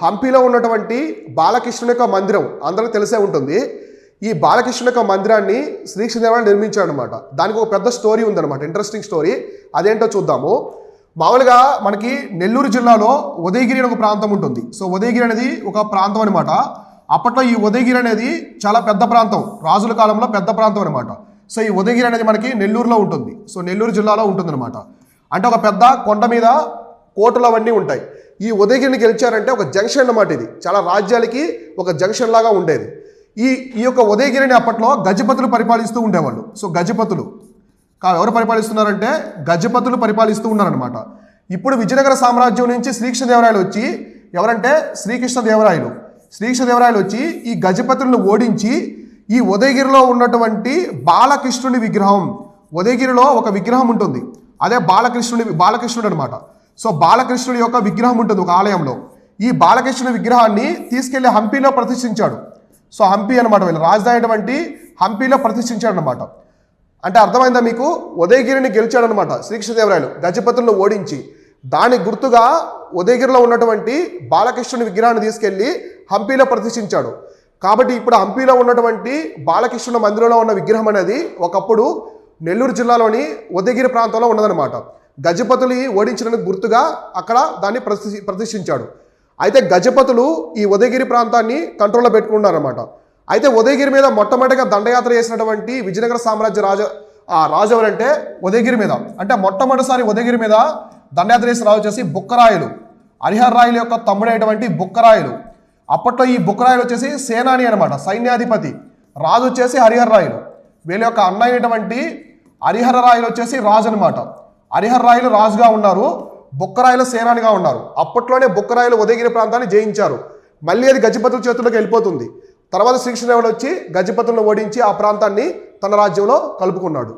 హంపీలో ఉన్నటువంటి బాలకృష్ణుని యొక్క మందిరం అందరికీ తెలిసే ఉంటుంది. ఈ బాలకృష్ణుని యొక్క మందిరాన్ని శ్రీకృష్ణదేవరాయలు నిర్మించాడు అనమాట. దానికి ఒక పెద్ద స్టోరీ ఉందన్నమాట, ఇంట్రెస్టింగ్ స్టోరీ. అదేంటో చూద్దాము. మామూలుగా మనకి నెల్లూరు జిల్లాలో ఉదయగిరి అనే ఒక ప్రాంతం ఉంటుంది. సో ఉదయగిరి అనేది ఒక ప్రాంతం అనమాట. అప్పట్లో ఈ ఉదయగిరి అనేది చాలా పెద్ద ప్రాంతం, రాజుల కాలంలో పెద్ద ప్రాంతం అనమాట. సో ఈ ఉదయగిరి అనేది మనకి నెల్లూరులో ఉంటుంది. సో నెల్లూరు జిల్లాలో ఉంటుందన్నమాట. అంటే ఒక పెద్ద కొండ మీద కోటలు అవన్నీ ఉంటాయి. ఈ ఉదయగిరిని గెలిచారంటే ఒక జంక్షన్ అన్నమాట. ఇది చాలా రాజ్యాలకి ఒక జంక్షన్ లాగా ఉండేది. ఈ యొక్క ఉదయగిరిని అప్పట్లో గజపతులు పరిపాలిస్తూ ఉండేవాళ్ళు. సో గజపతులు ఎవరు పరిపాలిస్తున్నారంటే గజపతులు పరిపాలిస్తూ ఉన్నారనమాట. ఇప్పుడు విజయనగర సామ్రాజ్యం నుంచి శ్రీకృష్ణదేవరాయలు వచ్చి, ఎవరంటే శ్రీకృష్ణదేవరాయలు వచ్చి ఈ గజపతులను ఓడించి ఈ ఉదయగిరిలో ఉన్నటువంటి బాలకృష్ణుని విగ్రహం, ఉదయగిరిలో ఒక విగ్రహం ఉంటుంది, అదే బాలకృష్ణుడు అనమాట. సో బాలకృష్ణుడి యొక్క విగ్రహం ఉంటుంది ఒక ఆలయంలో. ఈ బాలకృష్ణుడి విగ్రహాన్ని తీసుకెళ్లి హంపీలో ప్రతిష్ఠించాడు. సో హంపీ అనమాట, వీళ్ళ రాజధాని అయినటువంటి హంపీలో ప్రతిష్ఠించాడు అనమాట. అంటే అర్థమైందా మీకు? ఉదయగిరిని గెలిచాడనమాట శ్రీకృష్ణదేవరాయలు గజపతులను ఓడించి. దానికి గుర్తుగా ఉదయగిరిలో ఉన్నటువంటి బాలకృష్ణుని విగ్రహాన్ని తీసుకెళ్లి హంపీలో ప్రతిష్ఠించాడు. కాబట్టి ఇప్పుడు హంపీలో ఉన్నటువంటి బాలకృష్ణుని మందిరంలో ఉన్న విగ్రహం అనేది ఒకప్పుడు నెల్లూరు జిల్లాలోని ఉదయగిరి ప్రాంతంలో ఉన్నదనమాట. గజపతులు ఓడించడానికి గుర్తుగా అక్కడ దాన్ని ప్రతిష్ఠించాడు. అయితే గజపతులు ఈ ఉదయగిరి ప్రాంతాన్ని కంట్రోల్లో పెట్టుకున్నారన్నమాట. అయితే ఉదయగిరి మీద మొట్టమొదటిగా దండయాత్ర చేసినటువంటి విజయనగర సామ్రాజ్య రాజు ఎవరంటే ఉదయగిరి మీద, అంటే మొట్టమొదటిసారి ఉదయగిరి మీద దండయాత్ర చేసిన రాజు వచ్చేసి బుక్కరాయలు, హరిహర రాయల యొక్క తమ్ముడైనటువంటి బుక్కరాయలు. అప్పట్లో ఈ బుక్కరాయలు వచ్చేసి సేనాని అనమాట, సైన్యాధిపతి. రాజు వచ్చేసి హరిహర రాయలు. వీళ్ళ యొక్క అన్న అయినటువంటి హరిహర రాయలు వచ్చేసి రాజు అనమాట. హరిహర రాయలు రాజుగా ఉన్నారు, బుక్కరాయలు సేనానిగా ఉన్నారు. అప్పట్లోనే బుక్కరాయలు ఉదయగిరి ప్రాంతాన్ని జయించారు. మళ్ళీ అది గజపతుల చేతుల్లోకి వెళ్ళిపోతుంది. తర్వాత శ్రీకృష్ణదేవరాయలు వచ్చి గజపతులను ఓడించి ఆ ప్రాంతాన్ని తన రాజ్యంలో కలుపుకున్నాడు.